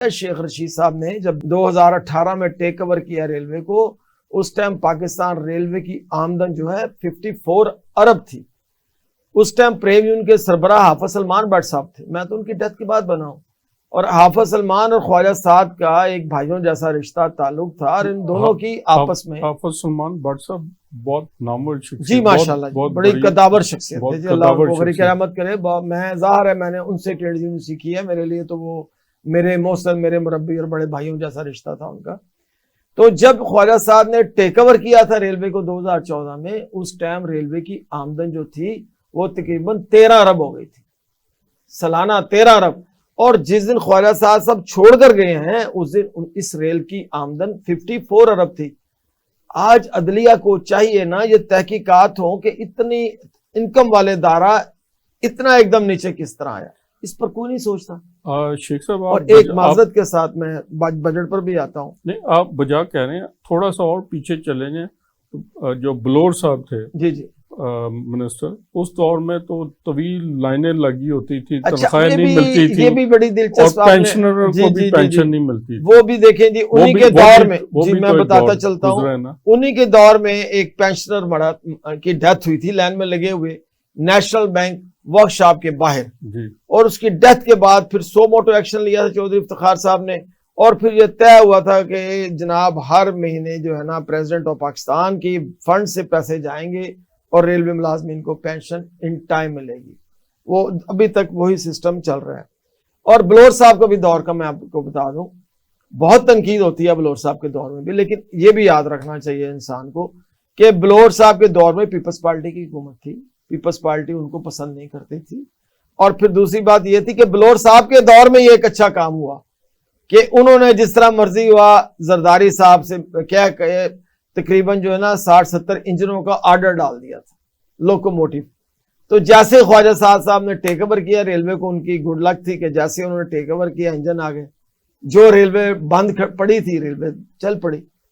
شیخ رشید صاحب نے جب 2018 میں ٹیک اوور کیا ریلوے کو، اس ٹائم پاکستان ریلوے کی آمدن جو ہے 54 ارب تھی۔ اس ٹائم پریم یونین کے سربراہ حافظ سلمان بٹ صاحب تھے، میں تو ان کی ڈیتھ کے بعد بنا ہوں، اور حافظ سلمان اور خواجہ سعد کا ایک بھائیوں جیسا رشتہ تعلق تھا، اور ان دونوں کی آپس میں حافظ سلمان بٹ صاحب بہت نامور شخصیت، جی ماشاءاللہ بڑی قداور شخصیت ہے، جی اللہ کو بڑی کرامت کرے۔ میں ظاہر ہے میں نے ان سے ٹریڈ یونین سیکھی ہے، میرے لیے تو وہ میرے محسن، میرے مربی اور بڑے بھائیوں جیسا رشتہ تھا ان کا۔ تو جب خواجہ صاحب نے ٹیک اوور کیا تھا ریلوے کو 2014 میں، اس ٹائم ریلوے کی آمدن جو تھی وہ تقریباً 13 ارب ہو گئی تھی، سالانہ 13 ارب۔ اور جس دن خواجہ صاحب سب چھوڑ کر گئے ہیں اس دن اس ریل کی آمدن 54 ارب تھی۔ آج عدلیہ کو چاہیے نا یہ تحقیقات ہوں کہ اتنی انکم والے ادارہ اتنا ایک دم نیچے کس طرح آیا، اس پر کوئی نہیں سوچتا۔ شیخ صاحب اور ایک معذرت کے ساتھ میں بجٹ پر بھی آتا ہوں، نہیں آپ بجا کہہ رہے ہیں، تھوڑا سا اور پیچھے چلیں گے۔ جو بلور صاحب تھے جی جی منسٹر، اس دور میں تو طویل لائنیں لگی ہوتی تھی، اچھا تنخواہیں نہیں ملتی تھی، یہ بھی بڑی دلچسپ، اور پینشنر کو بھی پینشن نہیں ملتی تھی۔ وہ بھی دیکھیں جی انہی کے دور میں، جی میں بتاتا چلتا ہوں، انہی کے دور میں ایک پینشنر مڑا کی ڈیتھ ہوئی تھی لائن میں لگے ہوئے نیشنل بینک ورک شاپ کے باہر، اور اس کی ڈیتھ کے بعد پھر سو موٹو ایکشن لیا تھا چودھری افتخار صاحب نے، اور پھر یہ طے ہوا تھا کہ جناب ہر مہینے جو ہے نا پریزیڈنٹ آف پاکستان کی فنڈ سے پیسے جائیں گے اور ریلوے ملازمین کو پینشن ان ٹائم ملے گی۔ وہ ابھی تک وہی سسٹم چل رہا ہے۔ اور بلور صاحب کا بھی دور کا میں آپ کو بتا دوں، بہت تنقید ہوتی ہے بلور صاحب کے دور میں بھی، لیکن یہ بھی یاد رکھنا چاہیے انسان کو کہ بلور صاحب کے دور میں پیپلز پارٹی کی حکومت تھی، پیپلز پارٹی ان کو پسند نہیں کرتی تھی۔ اور پھر دوسری بات یہ تھی کہ بلور صاحب کے دور میں یہ ایک اچھا کام ہوا کہ انہوں نے جس طرح مرضی ہوا زرداری صاحب سے کیا کہ تقریباً جو ہے نا 60-70 انجنوں کا آرڈر ڈال دیا تھا، لوکوموٹیو۔ تو جیسے خواجہ صاحب نے ٹیک اوور کیا ریلوے کو، ان کی گڈ لک تھی کہ جیسے انہوں نے ٹیک اوور کیا انجن آ گئے، جو ریلوے بند پڑی تھی ریلوے چل پڑی۔